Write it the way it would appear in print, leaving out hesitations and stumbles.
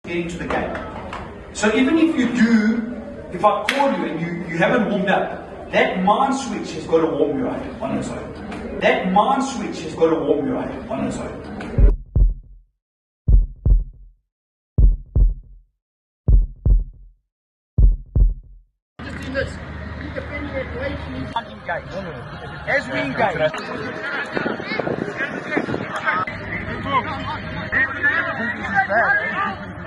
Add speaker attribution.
Speaker 1: get into the game. So even if you do, if I call you and you haven't warmed up, that mind switch has got to warm you up on its own. That mind switch has got to warm you up on its own. As we engage. This is bad.